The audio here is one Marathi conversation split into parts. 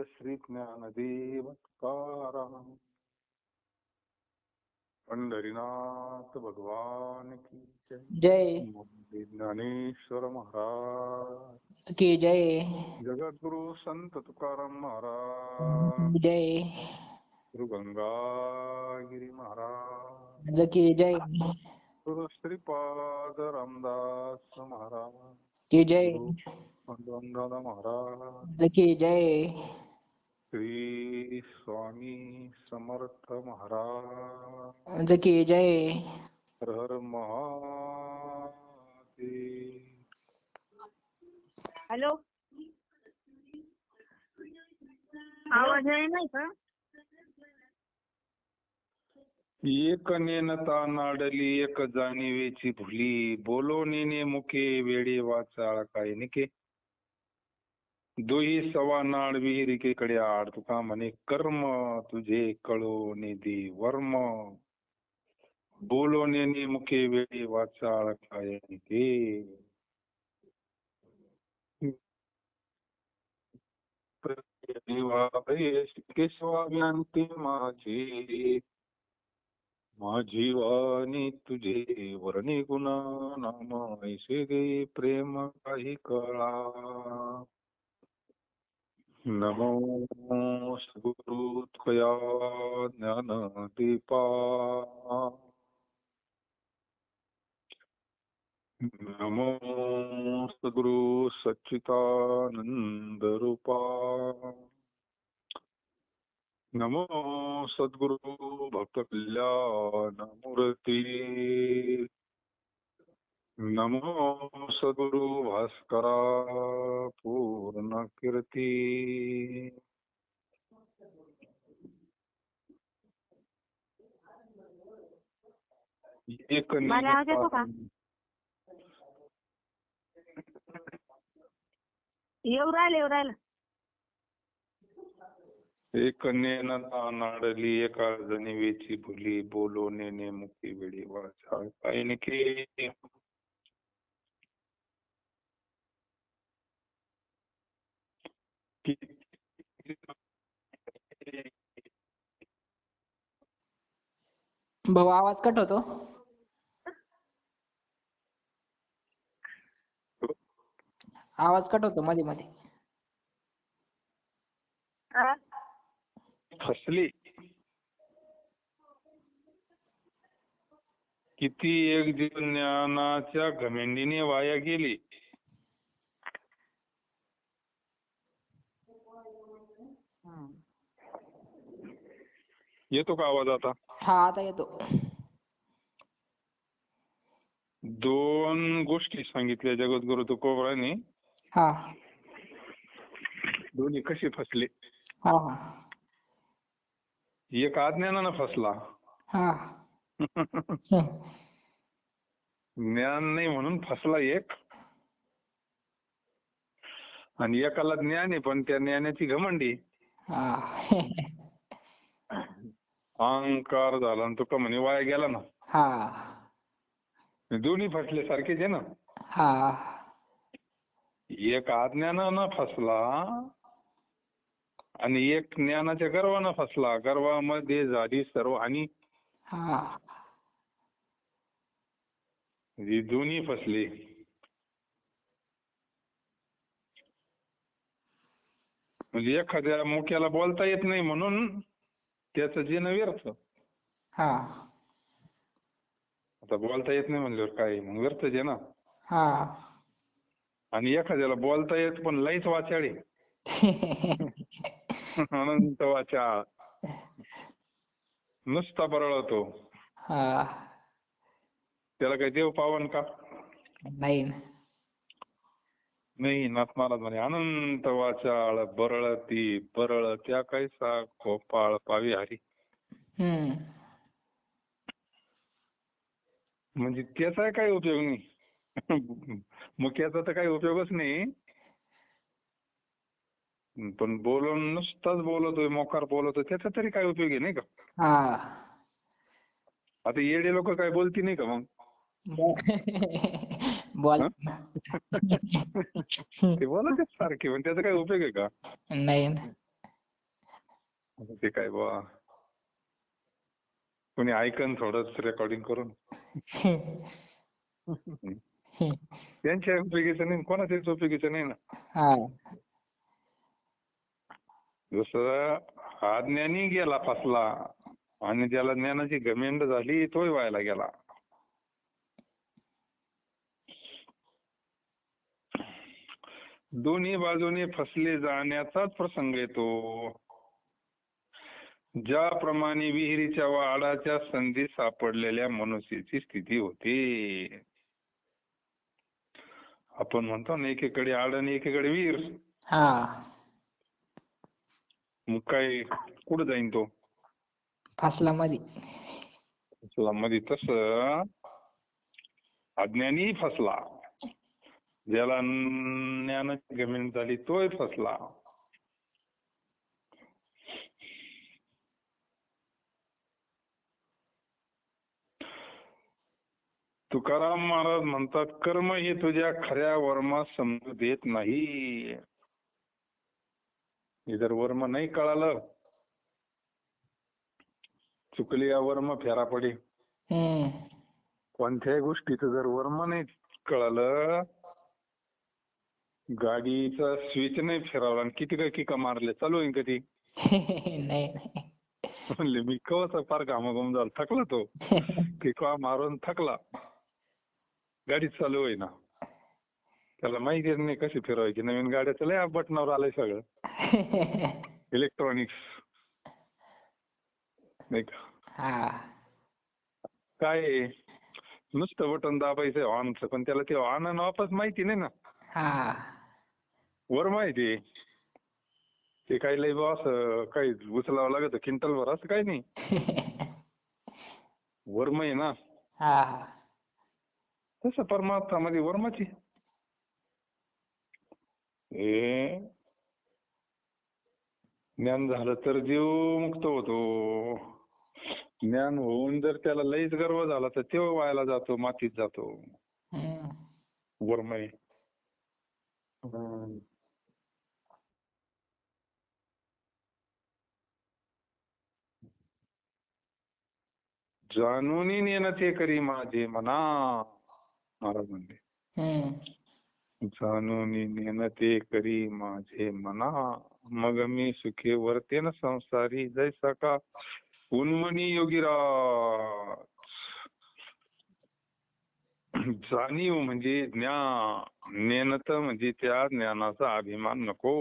श्री ज्ञानदेव तुकाराम. पंढरीनाथ भगवान की जय. जय ज्ञानेश्वर महाराज की जय. जगद्गुरु संत तुकाराम महाराज, जय गुरु गंगागिरी महाराज, की जय. गुरु श्रीपाद रामदास महाराज, की जय. गुरु पांडुरंगदादा महाराज, की जय. श्री स्वामी समर्थ महाराज, की जय. हर हर महादेव. हॅलो, आवाज आहे नाही का? एक नेनता नाडली एक जाणीवेची भुली, बोलोनीने मुखे वेडे वाचाळ काय निके. दोही सवा नाड विहिरिकेकडे आड, तुका म्हणे कर्म तुझे कळोने दे वर्म. बोलोनेने मुखे वेडे वाचाळ काय निके. केशवाव्यांती माझी, माझी वाणी तुझे वर्णी गुणा नाम ऐसे गे प्रेम काही कळा. नमो सद्गुरु त्वया ज्ञानदीपा, नमो सद्गुरु सच्चिदानंद रूपा, नमो सद्गुरु भक्त कल्याण मूर्ती, नमो सद्गुरु भास्करा पूर्ण कीर्ती. एक मला आवाज येतो का? येऊ राहिलं. एक नेनता नाडली एका जणीवेची भुली, बोलोनेने मुखी वेडी वाचाळ काय निके. भाऊ आवाज कट होतो. आवाज कट होतो मध्ये मध्ये. फसली किती एक जीव ज्ञानाच्या घमेंडीने वाया गेली. येतो का आवाज आता? हा आता येतो. दोन गोष्टी सांगितल्या जगद्गुरु तुकोबांनी, हा दोन्ही कशी फसले. हा हा एक अज्ञानानं फसला. हा ज्ञान नाही म्हणून फसला एक, आणि एकाला ज्ञान आहे पण त्या ज्ञानाची घमंडी. अहंकार झाला आणि तुका म्हणे वाया गेला ना. दोन्ही फसले सारखेच आहे ना. एक अज्ञानानं फसला आणि एक ज्ञानाच्या गर्वानं फसला. गर्वामध्ये झाली सर्व हानी. ही दोन्ही फसले. म्हणजे एखाद्या मुक्याला बोलता येत नाही म्हणून त्याचं जीणं व्यर्थ. आता बोलता येत नाही म्हणल्यावर काय मग व्यर्थच आहे ना. आणि एखाद्याला बोलता येत पण लईच वाचाळे, अनंत वाचाळ, नुसता बरळतो, त्याला काही देव पावन का? नाही. नाथ महाराज म्हणे अनंत वाचाळ बरळती बरळ त्या कैसा गोपाळ पावी हरी. म्हणजे त्याचा काही उपयोग नाही, मुख्याचा तर काही उपयोगच नाही. पण बोलून नुसताच बोलतोय, मोकार बोलतोय, त्याचा तरी काय उपयोग आहे नाही का? आता येडे लोक काय बोलती नाही का मग? ते बोलत सारखे, पण त्याचा काय उपयोग आहे का? नाही. ते काय बा कोणी ऐकन थोडंच रेकॉर्डिंग करून. त्यांच्या उपयोगीचं नाही, कोणाच्याच उपयोगीचं नाही ना. हा जसं हा ज्ञानी गेला फसला आणि ज्याला ज्ञानाची घमेंड झाली तोही व्हायला गेला. दोन्ही बाजूने फसले जाण्याचाच प्रसंग येतो. ज्याप्रमाणे विहिरीच्या वाडाच्या संधी सापडलेल्या मनुष्याची स्थिती होते. आपण म्हणतो ना एकीकडे आड आणि एकीकडे विहीर. हा मग काय कुठं जाईन तो? फसला मध्ये. फसला मध्ये. तसं अज्ञानी फसला, ज्याला ज्ञानाची घमेंड झाली तोही फसला. तुकाराम महाराज म्हणतात कर्म हे तुझ्या खऱ्या वर्मात समजू देत नाही. जर वर्म नाही कळालं चुकली या वर्म फेरा पडी. कोणत्याही गोष्टीचं जर वर्म नाही कळालं, गाडीचा स्विच नाही फिरवला आणि किती काय किका मारले चालू होईन कधी? नाही म्हणले मी कवाचा फार घामाघूम झाला, थकला तो. किका मारून थकला, गाडी चालू होईना. त्याला माहितीच नाही कशी फिरवायची. नवीन गाड्याचं लय बटनावर आलंय सगळं, इलेक्ट्रॉनिक्स नाही का. काय नुसतं बटन दाबायचं ऑनचं, पण त्याला ते ऑन आणि ऑफच माहिती नाही ना. वर माहिती ते काही लय बॉस काही उचलावं लागत क्विंटलभर असं काही नाही. वर्म आहे ना. तसं परमार्थामध्ये वर्माची हे ज्ञान झालं तर जीव मुक्त होतो. ज्ञान होऊन जर त्याला लईच गर्व झाला तर तेव्हा व्हायला जातो, मातीत जातो. वर्म आहे. जाणून नेन ते करी माझे मना, महाराज म्हणले. जाणून नेन ते करी माझे मना, मग मी सुखे वर्तेन संसारी जैसा का उन्मनी योगीराज. जाणीव म्हणजे ज्ञान, नेनत म्हणजे त्या ज्ञानाचा अभिमान नको.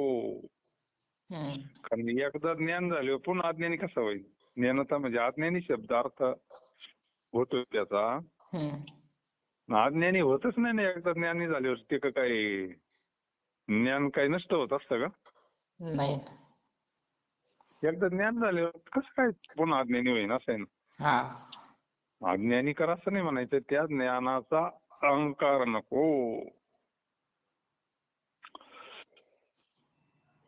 कारण एकदा ज्ञान झाले पुन्हा अज्ञानी कसं होईल? ज्ञानता म्हणजे अज्ञानी शब्दार्थ होतो त्याचा. अज्ञानी होतच नाही ना एकदा ज्ञानी झाल्यावर. ते काय ज्ञान काही नष्ट होत असतं का? नाही. एकदा ज्ञान झाल्यावर कसं काय पुन्हा अज्ञानी होईन असं आहे ना. अज्ञानी करा असं नाही म्हणायचं, त्या ज्ञानाचा अहंकार नको.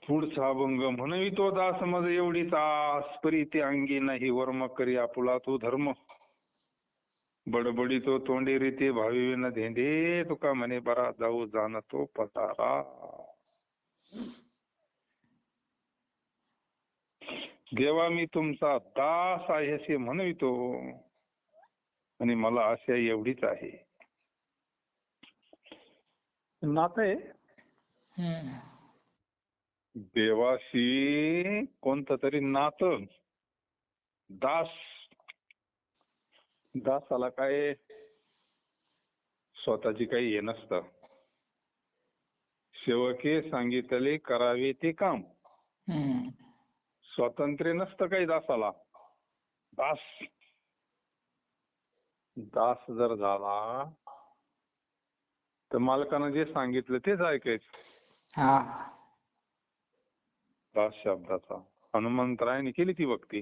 पुढचा अभंग म्हणवी तो दास मज एवढीच आस, परी ते अंगी नाही वर्म करी आपुला तो धर्म. बडबडी तो तोंडे रीते भावी न धेंडे, तुका म्हणे बरा जाऊ जाणतो पसारा. देवा मी तुमचा दास आहे असे म्हणवितो आणि मला आशा एवढीच आहे. नातं आहे देवाशी कोणतं तरी नातं. दास, दासाला काय स्वतःची काही हे नसतं. सेवके सांगितले करावे ते काम. स्वातंत्र्य नसतं काही दासाला. दास, दास जर झाला तर मालकानं जे सांगितलं तेच ऐकायचं. दास शब्दाचा हनुमंतरायाने केली ती भक्ती.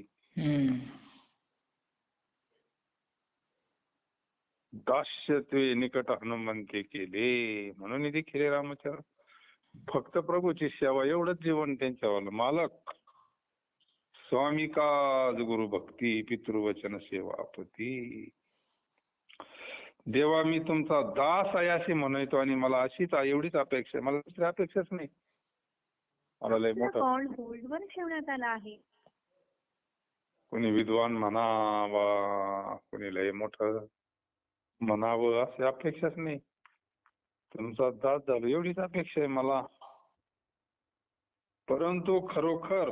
दास्यत्वे निकट हनुमंते केले, म्हणून देखील रामचंद्र फक्त प्रभूची सेवा एवढंच जीवन त्यांच्यावर. मालक स्वामी काज गुरु भक्ती पितृवचन सेवापती. देवा मी तुमचा दास आहे असे म्हणतो आणि मला अशीच एवढीच अपेक्षा, मला दुसरी अपेक्षाच नाही. मला लय मोठं कॉल होल्ड वर ठेवण्यात आला आहे. कोणी विद्वान म्हणावा, कोणी लय मोठं म्हणावं अशी अपेक्षाच नाही. तुमचा दास झालो एवढीच अपेक्षा आहे मला. परंतु खरोखर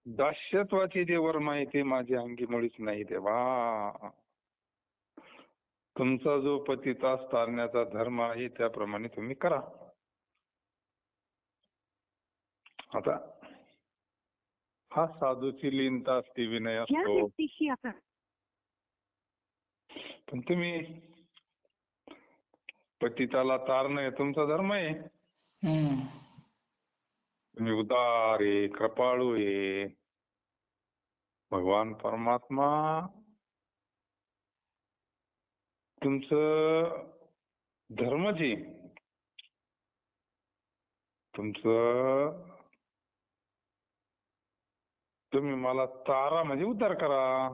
दास्यत्वाची जे वर्म आहे ते माझ्या अंगी मुळीच नाही देवा. तुमचा जो पतितास तारण्याचा धर्म आहे त्याप्रमाणे तुम्ही करा. आता हा साधूची लीनता असते, विनय असतो. पण तुम्ही पतिताला तारणं हे तुमचा धर्म आहे. तुम्ही उदार आहे, कृपाळू आहे. भगवान परमात्मा तुमचं धर्मच आहे. तुमचं तुम्ही मला तारा म्हणजे उद्धार करा.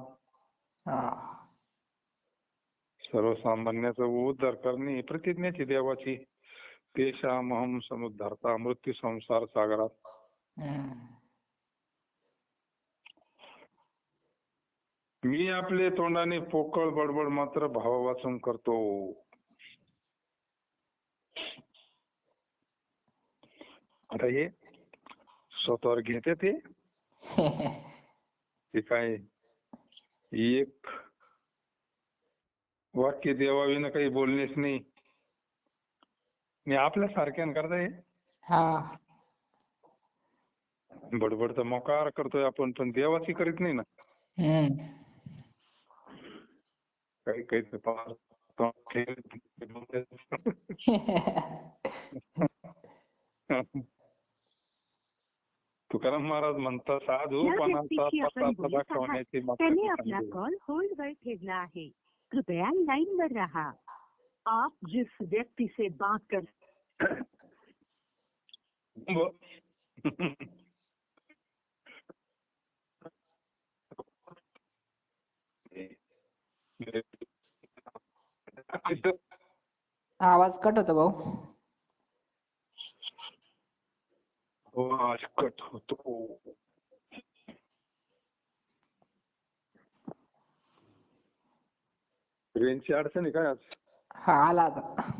सर्वसामान्याचा उद्धार करणे ही प्रतिज्ञाची देवाची. तेषामहं समुद्धर्ता मृत्यू संसार सागरात. मी आपले तोंडाने पोकळ बडबड मात्र भावावाचून करतो. आता हे स्वतःवर घेते ते काय एक वाक्य देवाविना काही बोलणेच नाही. मी आपल्या सारख्यान करताय बडबड तर मोकार करतोय आपण, पण देवाची करीत नाही ना. काही काही तुकाराम महाराज म्हणतात साधूपणाचा दाखवण्याची त्यांनी आपला कॉल होल्डवर ठेवला आहे. कृपया लाईनवर रहा. आप जिस व्यक्ति से बात कर आवाज कट होतो भाऊ. आवाज कट होतो. रेंजची अडचण आहे काय आज? हा आला आता.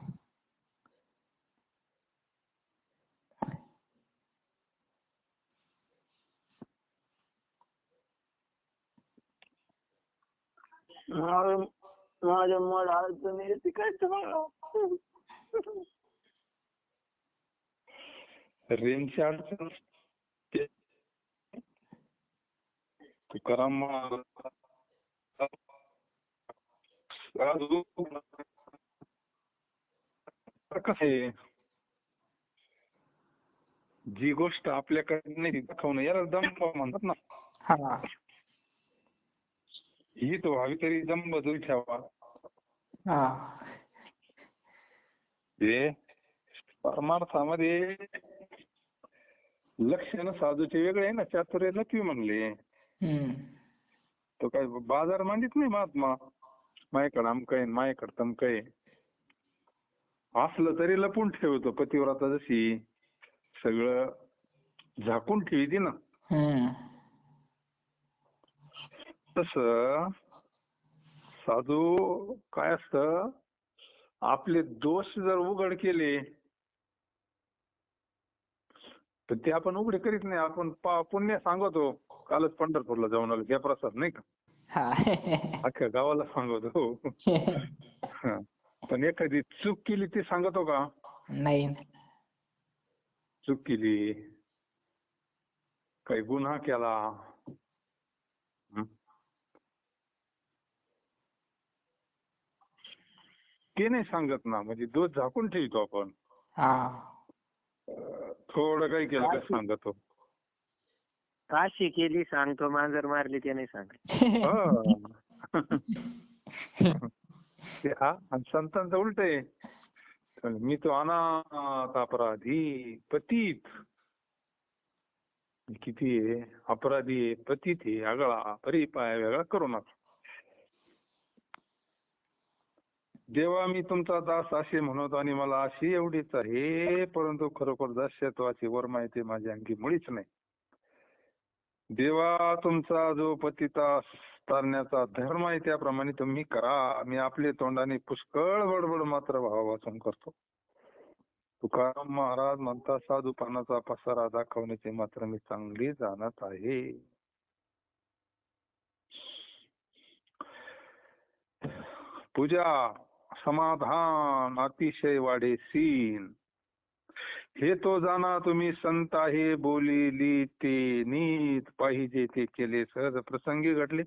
माझ्या मला अडचण येते काय रेंजची अडचण तुकाराम कसं आहे, जी गोष्ट आपल्याकडे नाही दाखवणं याला दंभ म्हणतात ना. ही तो व्हावी तरी दंभ दूर ठेवा. हे परमार्थामध्ये लक्षण साधूचे वेगळे आहे ना. चातुर्य लपी म्हणले. तो काय बाजार मांडित नाही महात्मा. माझ्याकडे अमकं आहे, माझ्याकडे तमकं आहे असलं तरी लपून ठेवतो. पतिव्रता जशी सगळं झाकून ठेवती ना, तसं साधू काय असतं, आपले दोष जर उघड केले तर ते आपण उघडे करीत नाही. आपण पुण्य सांगतो. कालच पंढरपूरला जाऊन आलो घ्या प्रसाद नाही का, अख्ख्या गावाला सांगतो. पण एखादी चूक केली ती सांगतो का? नाही. चूक केली, काही गुन्हा केला, ते नाही सांगत ना. म्हणजे दोष झाकून ठेवतो आपण. थोडं काही केलं तर सांगतो. काशी केली सांगतो, मांजर मारली ते नाही सांगत. संतांचं उलट आहे. मी तो अनाथ अपराधी पतित. किती आहे अपराधी आहे, पतित आहे, आगळा परिपाय वेगळा करू नका. देवा मी तुमचा दास असे म्हणतो आणि मला अशी एवढीच आहे, परंतु खरोखर दास्यत्वाची वर्मा येते माझ्या अंगी मुळीच नाही. देवा तुमचा जो पतिता तारण्याचा धर्म आहे त्याप्रमाणे तुम्ही करा. मी आपले तोंडाने पुष्कळ बडबड मात्र भावावाचन करतो. तुकाराम महाराज म्हणतात साधूपणाचा पसारा दाखवण्याचे मात्र मी चांगले जाणत आहे. पूजा समाधान अतिशय वाढेसीन. हे तो जाणा तुम्ही संत आहे बोलिली ते नीत पाहिजे ते केले सहज प्रसंगी घडले.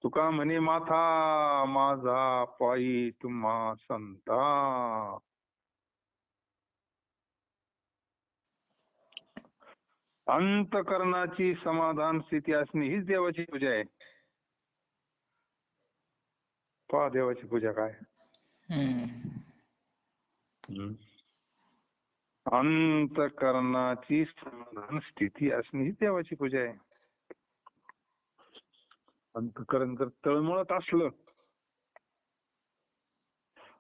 तुका म्हणे माथा माझा पायी तुम्हा संता. अंतकरणाची समाधान स्थिती असणे हीच देवाची पूजा आहे. पहा देवाची पूजा काय. अंतकरणाची समाधान स्थिती असणे हीच देवाची पूजा आहे. अंतकरण जर तळमळत असलं,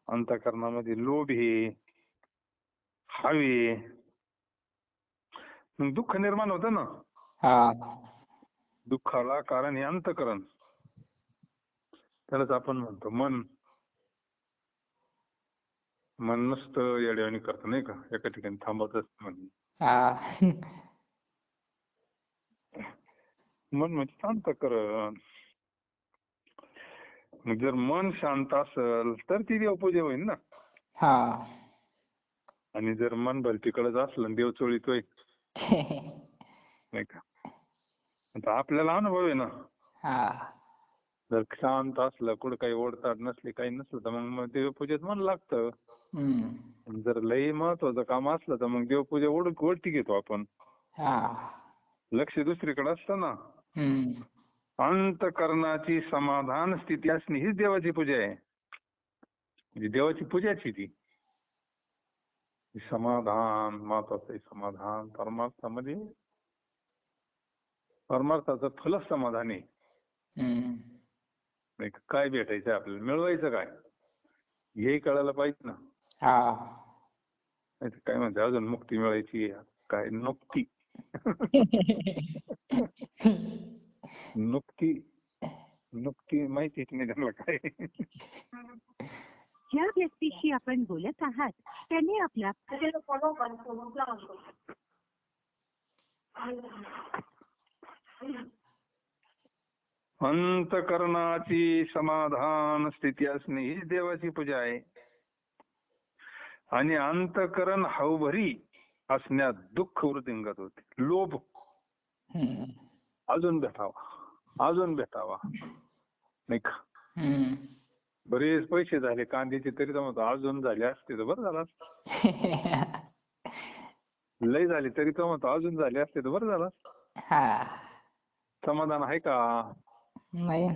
अंतकरणामध्ये लोभ आहे, हवे, मग दुःख निर्माण होतं ना. दुःखाला कारण हे अंतकरण. त्यालाच आपण म्हणतो मन. मन नुसतं येड्यावानी करतं नाही का, एका ठिकाणी थांबत असत म्हणजे. मन म्हणजे अंतकरण. जर मन शांत असेल तर ती देवपूजा होईल ना. आणि जर मन भलतीकडेच असलं देव चोळीतोय नाही का. आता आपल्याला अनुभव आहे ना. जर शांत असलं, कुठं काही ओढताड नसली, काही नसलं तर मग देवपूजेत मन लागतं. जर लई महत्वाचं काम असलं तर मग देवपूजा ओढती घेतो आपण. लक्ष दुसरीकडे असतं ना. अंतकरणाची समाधान स्थिती असणे हीच देवाची पूजा आहे. म्हणजे देवाची पूजाची ती समाधान महत्वाचं आहे. समाधान परमार्थामध्ये, परमार्थाचं फलच समाधान आहे. काय भेटायचं आपल्याला, मिळवायचं काय हे कळायला पाहिजे ना. काय म्हणते अजून मुक्ती मिळायची काय नुक्ती. नुक्ती नुक्ती माहितीच नाही त्यांना काय. ज्या व्यक्तीशी आपण बोलत आहात त्याने आपला अंतकरणाची समाधान स्थिती असणे ही देवाची पूजा आहे. आणि अंतकरण हवभरी असण्यात दुःख वृद्धिंगत होते. लोभ, अजून भेटावा, अजून भेटावा नाही का. बरेच पैसे झाले कांद्याचे तरी तर अजून झाले असते तर बरं झालं असतं. लय झाले तरी तर म्हणतो अजून झाले असते तर बरं झालं. समाधान आहे का नाही.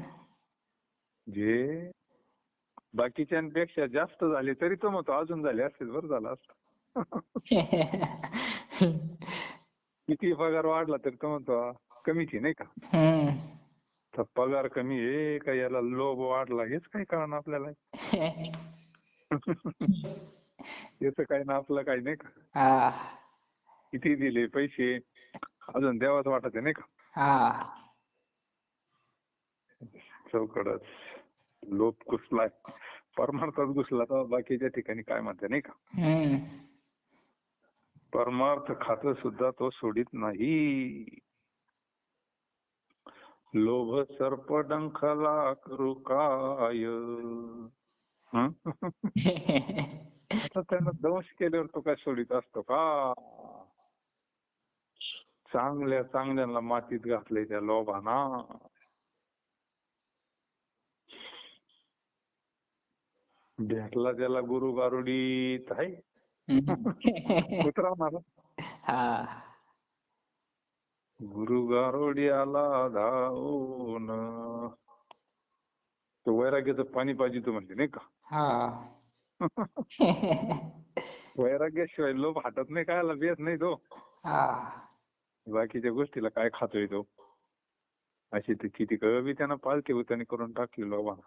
जे बाकीच्यांपेक्षा जास्त झाले तरी तो म्हणतो अजून झाले असते बरं झालं असतं. किती पगार वाढला तरी तो म्हणतो कमीच आहे नाही का. तर पगार कमी आहे का याला लोभ वाढला हेच काही कळण आपल्याला. याच काही ना आपलं काही नाही का. किती दिले पैसे अजून देवाच वाटत आहे नाही का. चौकडच लोभ घुसलाय, परमार्थात घुसला तर बाकीच्या ठिकाणी काय म्हणते नाही का. परमार्थ खात सुद्धा तो सोडित नाही. लोभ सर्प डंखला करू काय. आता त्यानं दंश केल्यावर तो काय सोडित असतो का. चांगल्या चांगल्याला मातीत घातले त्या लोभाना. भेटला त्याला गुरु गारुडीत आहे उतरवणार. गुरु गारुडी आला धावून. तो वैराग्याचं पाणी पाहिजे तो म्हणते नाही का. वैराग्याशिवाय लोभ हटत नाही, कायला बेत नाही तो. बाकीच्या गोष्टीला काय खातोय तो. अशी तर किती बी त्यानं पालती उतानी करून टाकली लोभाला.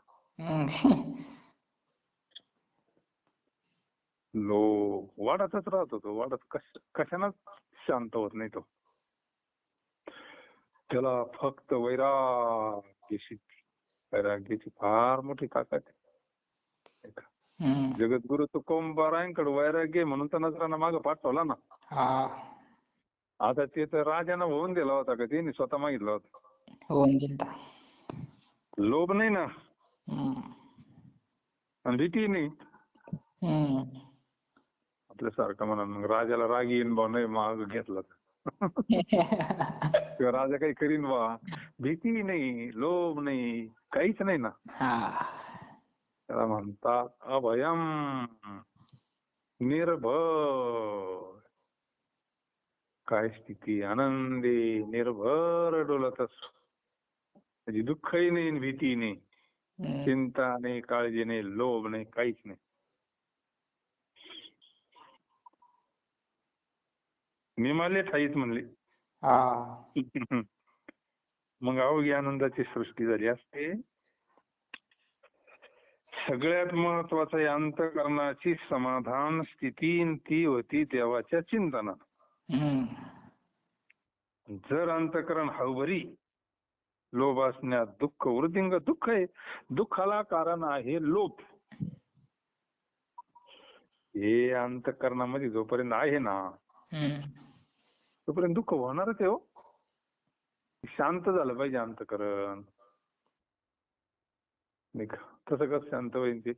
लोभ वाढतच राहतो तो, वाढत कशानच शांत होत नाही तो. त्याला फक्त वैराग्याची फार मोठी ताकद आहे. जगद्गुरु तुकोबारायांकडे वैराग्य म्हणून तर नजरांना मागे पाठवला ना. आता ते तर राजानं होऊन दिला होता का त्यांनी स्वतः मागितला होता. होऊन गेलता. लोभ नाही ना आणि भीती नाही. आपल्यासारखं म्हणा मग राजाला राग येईन बा नाही माग घेतला किंवा राजा काही करीन बा, भीती नाही, लोभ नाही, काहीच नाही ना. त्याला म्हणतात अभयम निर्भय. काय स्थिती, आनंदी निर्भर डोलतच. म्हणजे दुःखही नाही, भीती नाही, चिंता नाही, काळजी नाही, लोभ नाही, काहीच नाही. निमाले ठाईच म्हणले. मग अवघी आनंदाची सृष्टी झाली असते. सगळ्यात महत्वाचं अंतःकरणाची समाधान स्थिती ती होती देवाच्या चिंतनात. जर अंतःकरण हवभरी लोभ असण्यात दुःख वृद्धिंग दुःख आहे. दुःखाला कारण आहे लोभ. हे अंतःकरणामध्ये जोपर्यंत आहे ना तोपर्यंत दुःख होणारच आहे. हो, शांत झालं पाहिजे अंतःकरण. नाही का, तसं कसं शांत होईल ते?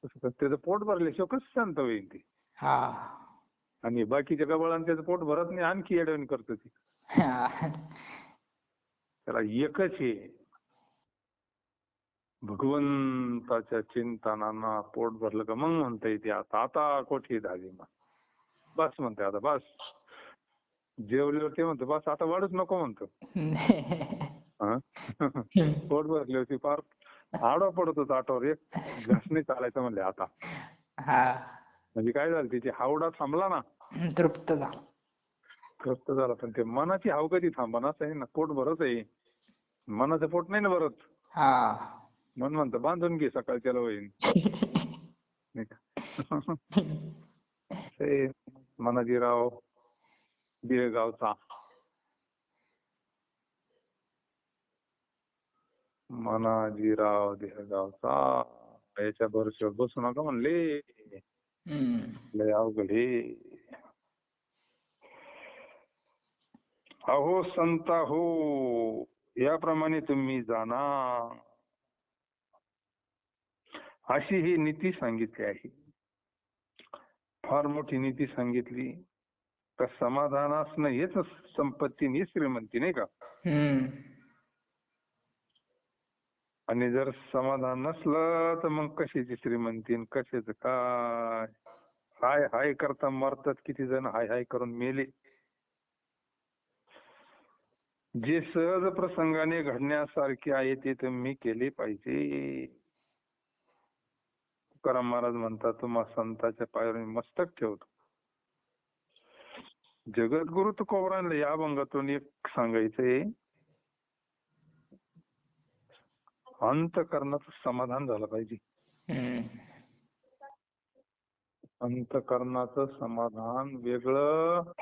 तसं त्याचं पोट भरल्याशिवाय कसं शांत होईल ते? आणि बाकीच्या गबाळांना त्याचं पोट भरत नाही, आणखी अडवण करतो ती. त्याला एकच आहे, भगवंताच्या चिंतनानं पोट भरलं का मग म्हणता येते आता कोठी झाली मग बस म्हणते. आता बस जेवल्यावर ते म्हणतो बस आता वाढूच नको म्हणतो. पोट भरली होती फार आडवा पडत होता आठावर, एक घास नाही चालायचं म्हणले आता. म्हणजे काय झालं, तिची हावडा थांबला ना, तृप्त झाला. पण ते मनाची हाव कधी थांबणार आहे ना. पोट भरत आहे, मनाचं पोट नाही ना भरत. मन म्हणतं बांधून घे सकाळच्याला होईल. मनाजीराव देहगावचा, मनाजीराव देहगावचा याच्या भरोश्यावर बसू नका म्हणले. लय अवघड हे. अहो संता हो, याप्रमाणे तुम्ही जाणा, अशी ही नीती सांगितली आहे. फार मोठी नीती सांगितली. तर समाधान असणं हेच संपत्ती नाही, श्रीमंती नाही का. आणि जर समाधान नसलं तर मग कशाची श्रीमंती, कशाच काय. हाय हाय करता मरतात किती जण, हाय हाय करून मेले. जे सहज प्रसंगाने घडण्यासारखे आहे ते तुम्ही केले पाहिजे. तुकाराम महाराज म्हणतात, तुम्हा संतांच्या पायावर मी मस्तक ठेवतो. जगद्गुरु तुकोबारांना या अभंगातून एक सांगायचंय, अंतःकरणाचं समाधान झालं पाहिजे. अंतःकरणाचं समाधान वेगळं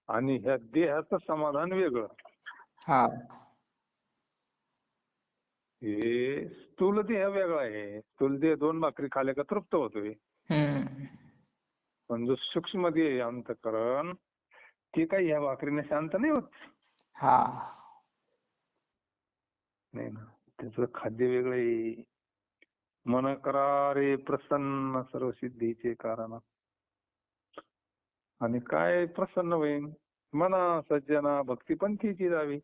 आणि ह्या देहाचं समाधान वेगळं. हे स्थूल देह वेगळा आहे. स्थूल देह 2 भाकरी खाल्या का तृप्त होतोय. पण जो सूक्ष्म देह अंतःकरण ते काही ह्या भाकरीने शांत नाही होत. नाही ना, त्याचं खाद्य वेगळं आहे. मन करा रे प्रसन्न सर्व सिद्धीचे कारण. आणि काय प्रसन्न होईल, मना सज्जना भक्ती पंथीची जावी,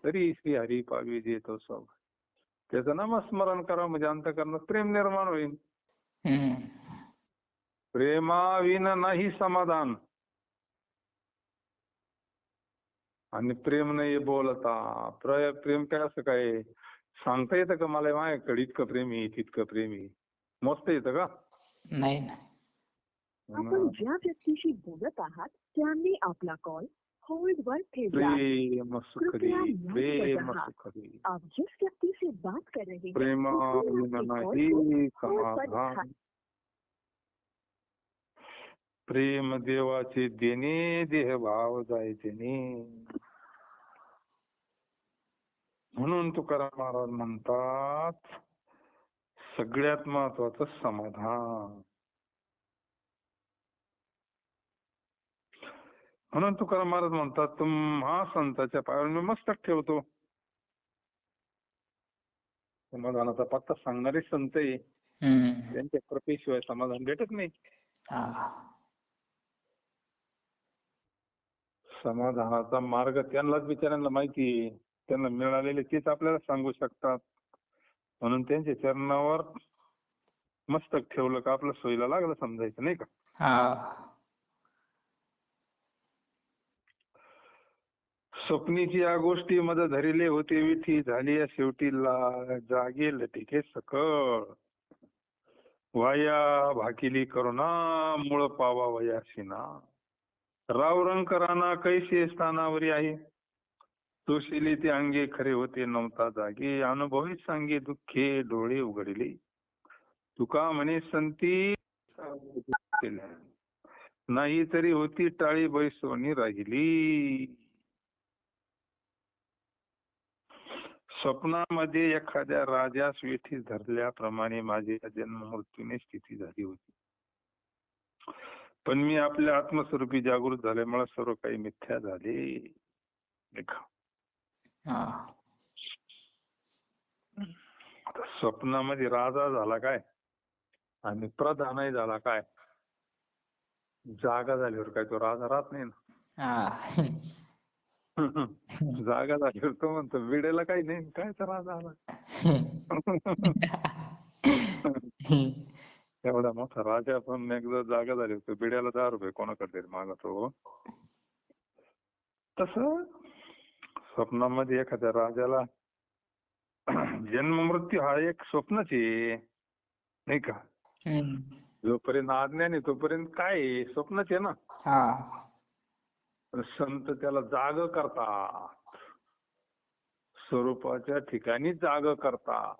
तरी श्री हरी पावी देतो सौभाग्य. त्याचं नामस्मरण करा म्हणजे अंतःकरणात प्रेम निर्माण होईल. प्रेमाविन नाही समाधान. आणि प्रेम नाही बोलता. प्रेम काय असं काय सांगता येतं का मला माझ्याकडे इतकं प्रेम आहे तितकं प्रेम आहे, मोजता येतं का? नाही ना. आपण ज्या व्यक्तीशी बोलत आहात त्यांनी आपला कॉल होल्ड वर ठेवला आहे. प्रेम सुख दे, प्रेम सुख दे. आप जिस व्यक्ति से बात कर रहे हैं प्रेमाविन नाही समाधान. प्रेम देवाचे देणे देह भाव जाय देणे. म्हणून तुकाराम महाराज म्हणतात सगळ्यात महत्वाचं समाधान. म्हणून तुकाराम महाराज म्हणतात तुम्हा संतांच्या पायावर मी मस्तक ठेवतो. समाधानाचा पत्ता सांगणारे संत आहे, त्यांच्या कृपेशिवाय समाधान भेटत नाही. समाधानाचा मार्ग त्यांनाच बिचाऱ्यांना माहिती आहे, त्यांना मिळालेले तेच आपल्याला सांगू शकतात. म्हणून त्यांच्या चरणावर मस्तक ठेवलं का आपलं सोयीला लागलं समजायचं, नाही का. स्वप्नीची या गोष्टी मध धरिले होते विठी, झाली या शेवटीला जागे लटिके सकळ. वाया भाकिली करुणा मूळ पावा वयासीना. रावरंक राणा कैसे स्थानावरी आहे, तोशिले ते अंगे खरे होते नव्हता जागे. अनुभवी सांगे दुःखे डोळे उघडले, तुका म्हणे संती नाही तरी होती टाळी बैसोनी राहिली. स्वप्नामध्ये एखाद्या राजास वेठी धरल्याप्रमाणे माझी जन्म मृत्यूने स्थिती झाली होती. पण मी आपल्या आत्मस्वरूपी जागृत झाल्यामुळे सर्व काही मिथ्या झाले. स्वप्नामध्ये राजा झाला काय आणि प्रधानही झाला काय, जागा झाल्यावर काय तो राजा राहत नाही ना. जागा झाल्यावर तो म्हणतो विडेला काही नाही, काय तर राजा आला. एवढा मोठा राजा पण एकदा जागा झाली होती, बिड्याला 10 रुपये कोणाकडे मागतो. तसं स्वप्नामध्ये एखाद्या राजाला जन्म मृत्यू हा एक स्वप्नच आहे, नाही का. जोपर्यंत आज्ञा नाही तोपर्यंत काय स्वप्नच आहे ना. संत त्याला जाग करतात, स्वरूपाच्या ठिकाणी जाग करतात.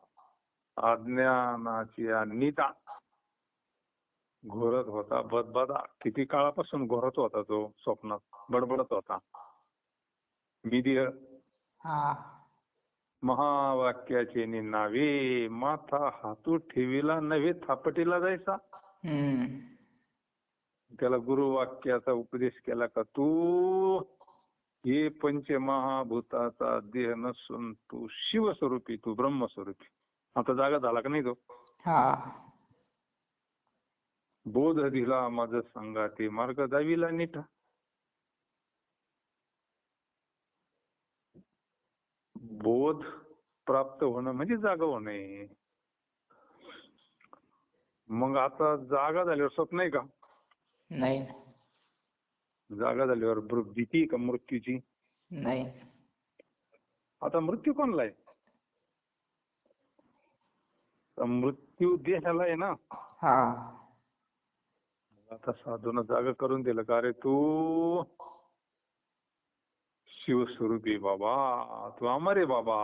अज्ञानाची निदा घोरत होता बदबदा, किती काळापासून घोरत होता तो, स्वप्नात बडबडत होता. मी देह महावाक्याचे नावे, माथा हातू ठेवीला नव्हे थापटीला जायचा. त्याला गुरुवाक्याचा उपदेश केला का तू हे पंचमहाभूताचा देह नसून तू शिवस्वरूपी, तू ब्रह्मस्वरूपी. आता जागा झाला का नाही तो. बोध दिला माझ संगाती, मार्ग दाविला नीट. बोध प्राप्त होणं म्हणजे जागा होणे. मग आता जागा झाल्यावर स्वप्न आहे का नाही. जागा झाल्यावर भीती का मृत्यूची नाही. आता मृत्यू कोणला आहे, मृत्यू देहाला आहे ना. आता साधून जागा करून दिलं का रे तू शिवस्वरूपी बाबा, तू अमर आहे बाबा,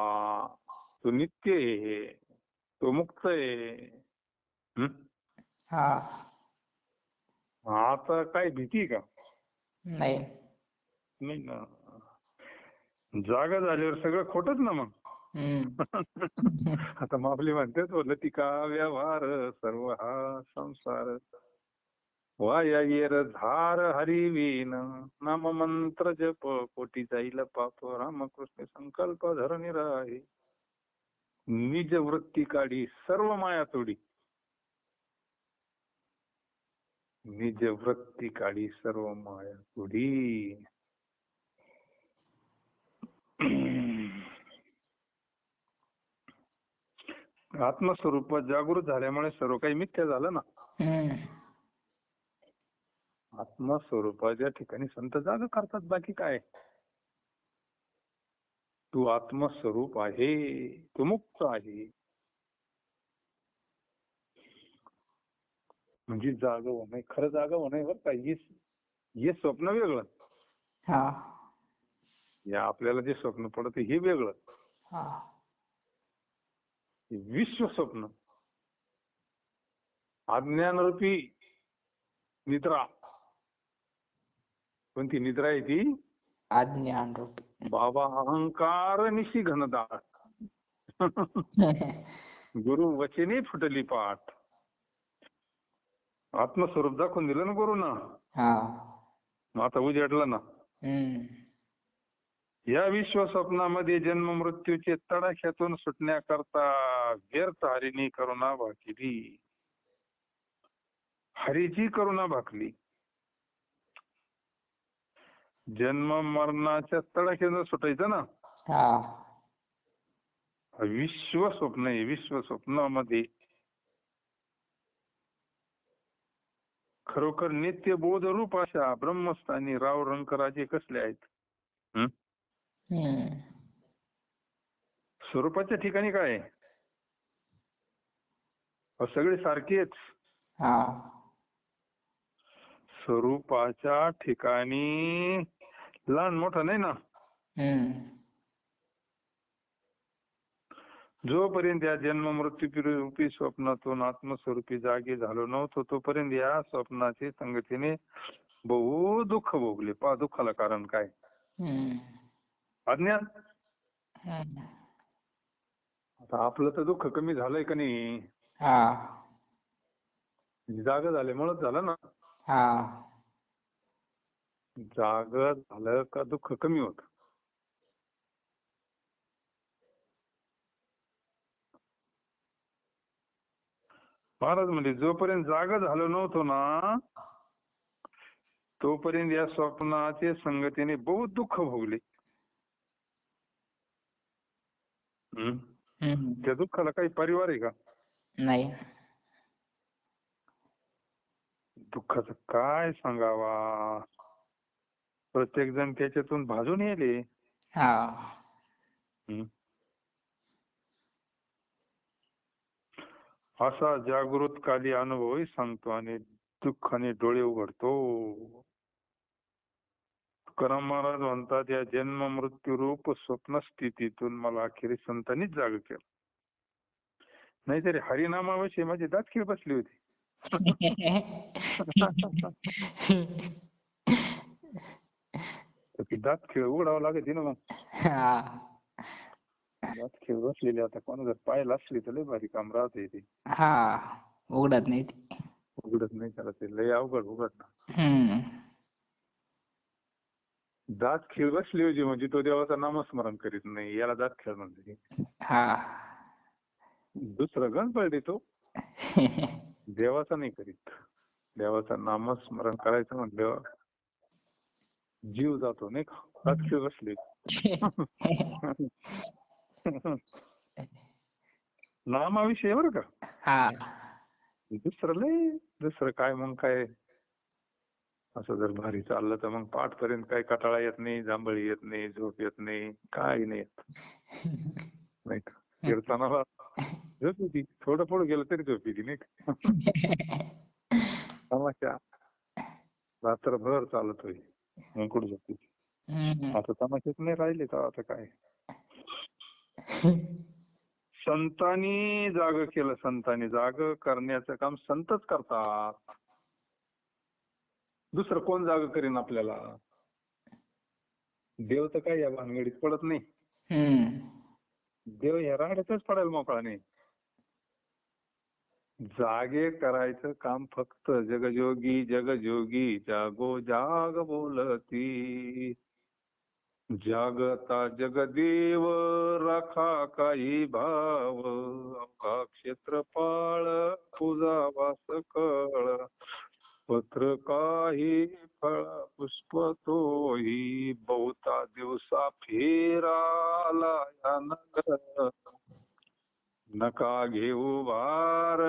तू नित्य आहे, तू मुक्त आहे. आता काय भीती का नाही. नाही ना. जागा झाल्यावर सगळं खोटच ना मग. आता मापली म्हणते तो लतिका व्यवहार सर्व हा संसार, वाया येर धार हरिवीन, नाम मंत्र जप कोटी जाईल पाप, रामकृष्ण संकल्प धरणी राही, निज वृत्ती काढी सर्व माया तोडी, निज वृत्ती काढी सर्व माया तोडी. आत्मस्वरूपात जागृत झाल्यामुळे सर्व काही मिथ्या झालं ना. आत्मस्वरूपाच्या ठिकाणी संत जागा करतात, बाकी काय. तू आत्मस्वरूप आहे, तू मुक्त आहे, म्हणजे जागा होणं खरं जागा होणं बरं का. हे स्वप्न वेगळं, या आपल्याला जे स्वप्न पडतं हे वेगळं. विश्व स्वप्न, अज्ञानरूपी निद्रा, कोणती निद्रा आहे ती? अज्ञान रूपी. बाबा अहंकार निशी घनदाट. गुरु वचने फुटली पाठ. आत्मस्वरूप दाखवून दिलं ना गुरुनं. हा. मग आता उजेडलं ना. या विश्व स्वप्नामध्ये जन्म मृत्यूचे तडाख्यातून सुटण्याकरता व्यर्थ हरीने करुणा भाकली. हरीची करुणा भाकली. जन्म मरणाच्या तडाख्यातून सुटायचं ना. हा. विश्व स्वप्न आहे. विश्व स्वप्नामध्ये खरोखर नित्य बोध रूप अशा ब्रह्मस्थानी राव रंकराजे कसले आहेत. स्वरूपाच्या ठिकाणी काय आहे? सगळे सारखेच. स्वरूपाच्या ठिकाणी लहान मोठं नाही ना. जोपर्यंत या जन्म मृत्यू रूपी स्वप्नातून आत्मस्वरूपी जागे झालो नव्हतो तोपर्यंत या स्वप्नाचे संगतीने बहु दुःख भोगले. पहा दुःखाला कारण काय? अज्ञान. आता आपलं तर दुःख कमी झालंय का नाही? जाग झाल्यामुळेच झालं ना. जाग झालं का दुःख कमी होत. महाराज म्हणजे जोपर्यंत जागा झालो नव्हतो ना तोपर्यंत या स्वप्नाचे संगतीने बहुत दुःख भोगले. त्या दुःखाला काही परिवार आहे का? नाही. दुःखाचं काय सांगावा. प्रत्येक जण त्याच्यातून भाजून येले. असा जागृत काली अनुभवही सांगतो आणि दुःखाने डोळे उघडतो. तुकाराम महाराज म्हणतात या जन्म मृत्यू रूप स्वप्न स्थितीतून मला अखेरी संतांनीच जाग केलं. नाहीतरी हरिनामाविषयी माझी दातखिळ बसली होती. दातखिळ उघडावं लागते ना मग. दातखिळ बसलेली आता कोण जर पाहायला असली तर लय भारी काम राहते ते. उघडत नाही ती. उघडत नाही त्याला ते लय अवघड उघडणार. दात खीळ बसली होती म्हणजे तो देवाचं नामस्मरण करीत नाही. याला दात खीळ म्हणते. दुसरं गण पडले तो देवाचा नाही करीत. देवाचं नामस्मरण करायचं म्हटल्यावर जीव जातो नाही का. दात खीळ बसली. नामाविषयी बरं का. दुसरं काय मग काय असं जर भारी चाललं तर मग पाठ पर्यंत काही कटाळा येत नाही, जांभळी येत नाही, झोप येत नाही, काही नाही येत नाही का. कीर्तनाला झोप येते. थोडं पुढे गेलं तरी झोप येते नाही का. तमाशा रात्रभर चालत होई मग कुठं झोप येते. आता तमाशाच नाही राहिले तर आता काय. संतांनी जाग केलं. संतांनी जाग करण्याचं काम संतच करतात. दुसरं कोण जाग करीन आपल्याला. देव तर काय या भानगडीत पडत नाही. देव या राड्यातच पडायला मोकळा नाही. जागे करायचं काम फक्त जगजोगी जगजोगी जागो जाग बोलती. जागता जगदेव राखा काही भाव अवघा क्षेत्रपाळ पूजा वास कळ. पत्र काही फळ पुष्प तोही बहुता दिवसा फेराला या नगर. नका घेऊ भार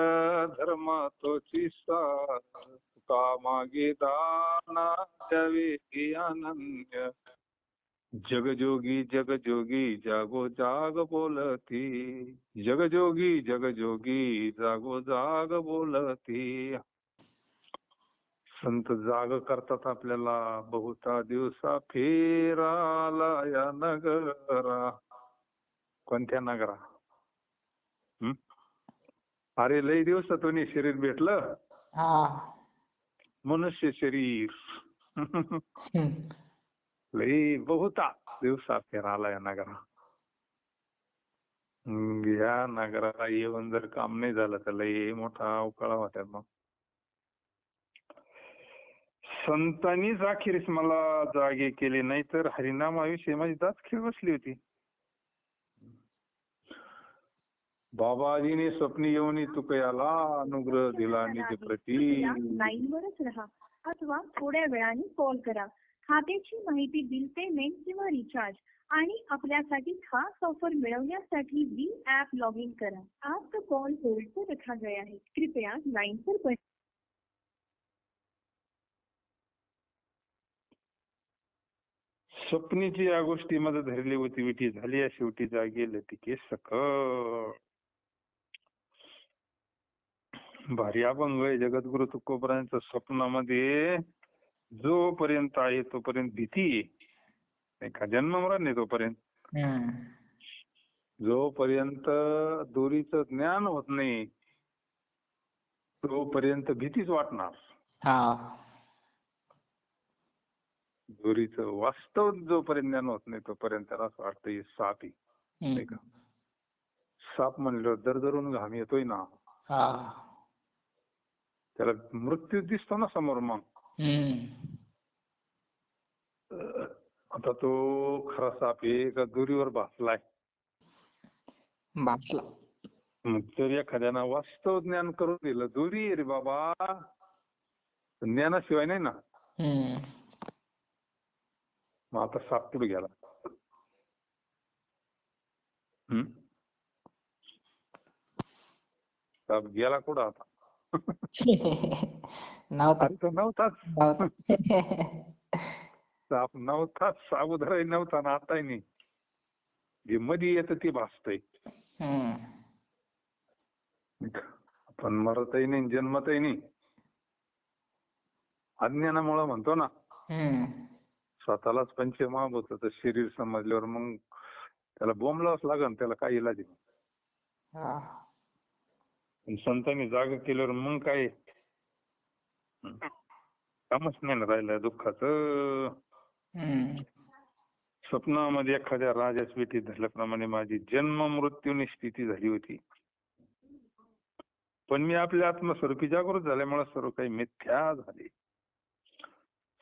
धर्मा तोची सार तुका मागे दाना द्यावे अनन्य. जगजोगी जगजोगी जागो जाग बोलती. जगजोगी जगजोगी जागो जाग बोलती. संत जाग करतात आपल्याला. बहुता दिवसा फेराला या नगरा. कोणत्या नगरा. अरे लई दिवसातून शरीर भेटलं. मनुष्य शरीर हम्म. लई बहुता दिवसा फिरायला या नगरा. या नगराला येऊन जर काम नाही झालं तर लई मोठा अवकाळा होता मग. संतांनीच अखेरीस मला जागे केले, नाही तर हरिनामाविषयी माझी दात बसली होती. बाबाजीने स्वप्नी येऊन तुकयाला अनुग्रह दिला निज प्रती. लाईनवरच राहा अथवा थोड्या वेळाने कॉल करा. खात्याची माहिती, बिल पेमेंट किंवा रिचार्ज आणि आपल्यासाठी खास ऑफर मिळवण्यासाठी वी ऍप लॉग इन करा. आपका कॉल होल्ड पर रखा गया है, कृपया लाइन पर बने. स्वप्नीची या गोष्टी मध्ये धरली होती विठी, झाली या शेवटी जागे लतिके सकळ. भारी अभंग आहे जगद्गुरु तुकोबरायांचं. स्वप्नामध्ये जोपर्यंत आहे तोपर्यंत भीती आहे, नाही का, जन्म मरण नाही तोपर्यंत. हम्म. जोपर्यंत दोरीचं ज्ञान होत नाही तोपर्यंत भीतीच वाटणार. हा. दोरीचं वास्तव जोपर्यंत ज्ञान होत नाही तोपर्यंत त्याला असं वाटतं हे साप आहे, नाही का. साप म्हणलं दरदरून घाम येतोय ना, हा. त्याला मृत्यू दिसतो ना समोर. मग आता तो खरा साप आहे का दोरीवर भासलाय. भासला. जर एखाद्यानं वास्तव ज्ञान करून दिलं, दोरी रे बाबा, ज्ञानाशिवाय नाही ना. मग आता साप कुठे गेला? साप गेला कुठं आता? नव्हता. अरे तो नव्हताच. साप नव्हताच, साबुदाराही नव्हता ना आताही नाही. जे मध्ये येतं ते भासतंय. पण मरतही नाही, जन्मतही नाही. अज्ञानामुळे म्हणतो ना, स्वतःलाच पंचमहाभूताचं शरीर समजल्यावर मग त्याला बोंबलावंच लागन, त्याला काही इलाज नाही. संतांनी जाग केल्यावर मग काय कामच नाही ना राहिलं दुःखाचं. स्वप्नामध्ये एखाद्या राजाच विठीत धरल्याप्रमाणे माझी जन्म मृत्यूनी स्थिती झाली होती. पण मी आपल्या आत्मस्वरूपी जागृत झाल्यामुळे सर्व काही मिथ्या झाले.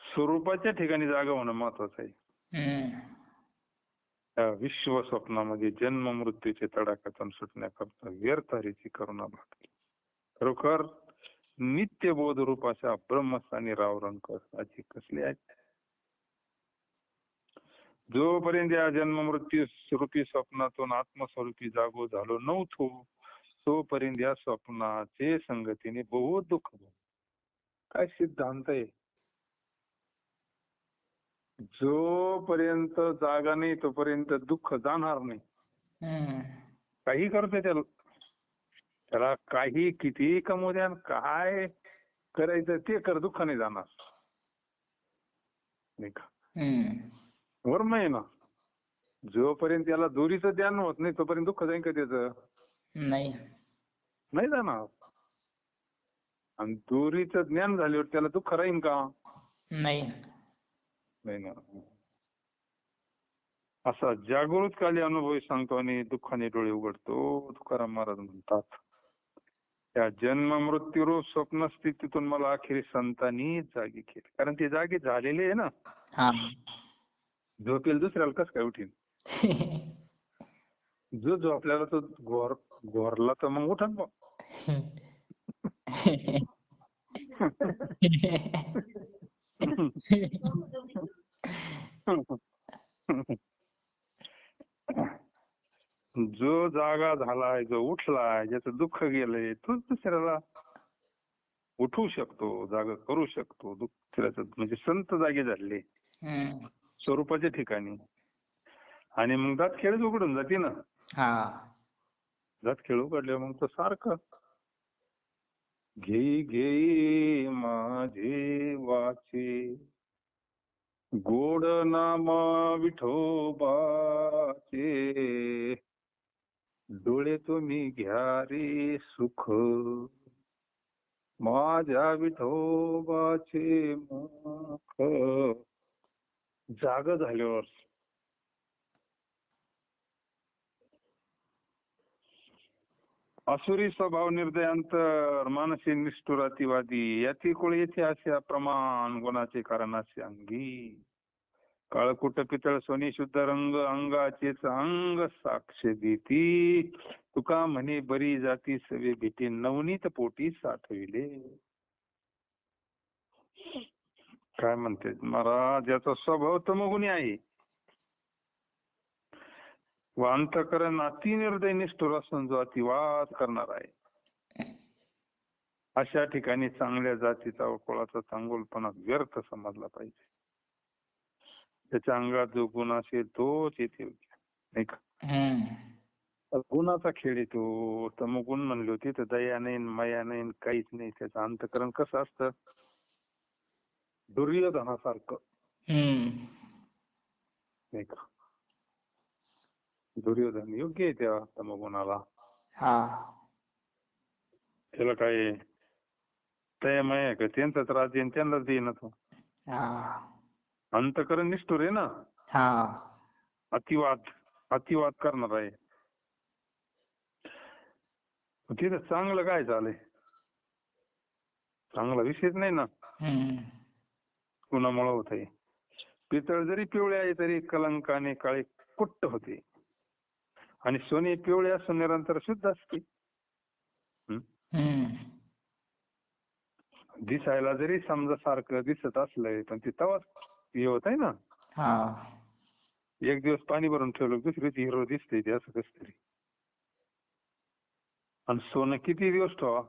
स्वरूपाच्या ठिकाणी जागा होणं महत्वाचं आहे. त्या विश्व स्वप्नामध्ये जन्म मृत्यूचे तडाख्यातून सुटण्याकरता व्यर्थ हरीची करुणा भागली. खरोखर नित्य बोध रूपाच्या ब्रह्मस्थानी रावरंक अशी कसली आहे. जोपर्यंत या जन्म मृत्यू स्वरूपी स्वप्नातून आत्मस्वरूपी जागो झालो नव्हतो तोपर्यंत या स्वप्नाचे संगतीने बहुत दुःख. काय सिद्धांत आहे? जोपर्यंत जागा नाही तोपर्यंत दुःख जाणार नाही. काही करतोय त्याला काही किती कमवू द्या, काय करायचं ते कर, दुःख नाही जाणार, नाही का. वर्म आहे ना. जोपर्यंत त्याला दोरीचं ज्ञान होत नाही तोपर्यंत दुःख जाईल का त्याचं? नाही जाणार. आणि दोरीचं ज्ञान झाल्यावर त्याला दुःख राहील का? नाही ना. असा जागृतकाली अनुभव सांगतो आणि दुःखाने डोळे उघडतो. तुकाराम महाराज म्हणतात, त्या जन्म मृत्यू रूप स्वप्न स्थितीतून मला अखेरी संतांनी जागी केले. कारण ते जागे झालेले आहे ना. झोपेल दुसऱ्याला कसं काय उठीन? जो झोपल्याला तो घोरला तर मग उठन बा. जो जागा झालाय, जो उठलाय, ज्याचं दुःख गेलंय, तोच दुसऱ्याला उठवू शकतो, जागा करू शकतो. दुसऱ्याचं म्हणजे संत जागे झाले स्वरूपाच्या ठिकाणी. आणि मग दात खेळच उघडून जाते ना. दात खेळ उघडल्यावर मग तो सारखं घेई घेई माझे वाचे गोड नाम विठोबाचे डोळे तुम्ही घ्या रे सुख. माझ्या विठोबाचे मुख जाग झाल्यावर असुरी स्वभाव निर्दयांतर मानसी निष्ठुर अतिवादी याती कुळ येथे असे प्रमाण गुणाचे कारण असे अंगी काळकुट पितळ सोनी शुद्ध रंग अंगाचेच अंग साक्ष देती तुका म्हणे बरी जाती सवे भीती नवनीत पोटी साठविले. काय म्हणते महाराज, याचा स्वभाव तमोगुणी आहे व अंतःकरण अति निर्दय निष्ठुर असून जो अतिवाद करणार आहे अशा ठिकाणी चांगल्या जातीचा व कुळाचा चांगुलपणा व्यर्थ समजला पाहिजे. त्याच्या अंगात जो गुण असेल तोच येथे नाही का. गुणाचा खेळ येतो. तमोगुण म्हणले होते तर दया नाही माया नाही काहीच नाही. त्याचं अंतःकरण कसं असतं दुर्योधनासारखं नाही का. दुर्योधन योग्य आहे त्या तमोगुणाला. त्याला काय तयमय आहे का त्यांचंच राज्य आणि त्यांनाच देईन तो. अंतःकरण निष्ठुर आहे ना. अतिवाद करणार आहे. तिथं चांगलं काय झालंय चांगला विषयच नाही ना. कुणामुळे होत आहे. पितळ जरी पिवळे आहे तरी कलंकाने काळे कुट्ट होते आणि सोने पिवळे असून निरंतर शुद्ध असते. दिसायला जरी समजा सारखं दिसत असलंय पण ते तवाच हे होत आहे ना. एक दिवस पाणी भरून ठेवलं दुसरी हिरो दिसते ते असं कस तरी. आणि सोनं किती दिवस ठेवा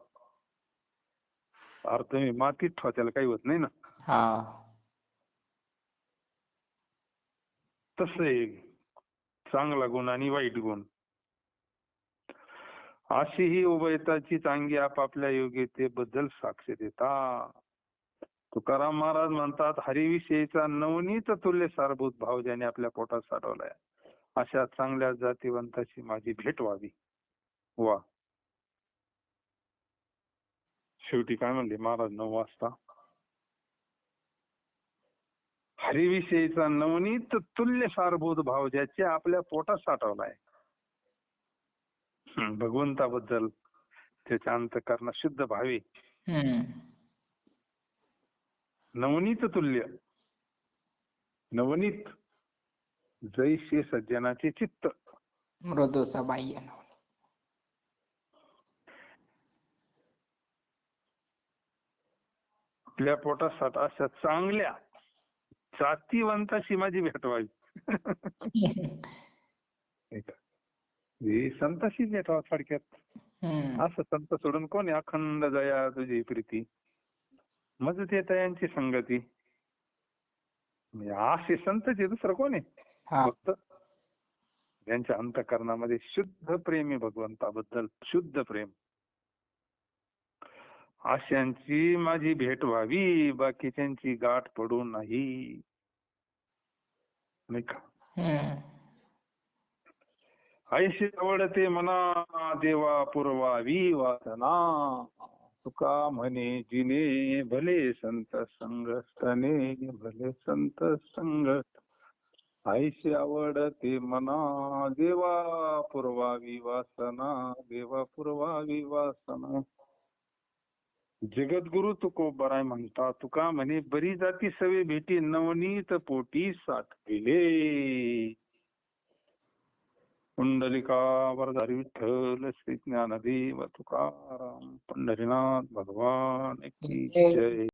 अरे तुम्ही मातीत ठेवा त्याला काही होत नाही ना. तसं आहे चांगला गुण आणि वाईट गुण अशी ही उभयताची चांगली आपापल्या योग्यतेबद्दल साक्ष देतात. तुकाराम महाराज म्हणतात हरिविषयीचा नवनीत तुल्य सारभूत भाव ज्याने आपल्या पोटात साठवलाय अशा चांगल्या जातीवंताची माझी भेट व्हावी. वा शेवटी काय म्हणले महाराज 9 वाजता हरिविषयीचा नवनीत तुल्य सारभूत भाव ज्याचे आपल्या पोटात साठवलाय भगवंताबद्दल त्याच्या अंतःकरणात शुद्ध भावे नवनीत तुल्य. नवनीत जैसे सज्जनाचे चित्त मृदूसा बाह्य आपल्या पोटात अशा चांगल्या जातीवंताशी माझी भेट व्हावी. संताशी भेट व्हावी थोडक्यात. असं संत सोडून कोणी अखंड दया तुझी प्रीती मज ते तयांची संगती असे संतचे दुसरं कोण आहे. फक्त त्यांच्या अंतःकरणामध्ये शुद्ध प्रेम आहे भगवंताबद्दल शुद्ध प्रेम. अशांची माझी भेट व्हावी बाकीच्यांची गाठ पडू नाही का. ऐशी आवडते मना देवा पुरवावी वासना तुका म्हणे जिने भले संत संगतने भले संत संगत. ऐशी आवडते मना देवा पुरवावी वासना देवा पुरवावी वासना. जगद्गुरु तुकोबाराय म्हणता तुका म्हणे बरी जाती सवे भेटी नवनीत पोटी साठविले. पुंडलिका वरदारी विठ्ठल श्री ज्ञानदेव तुकाराम पंढरीनाथ भगवान की जय.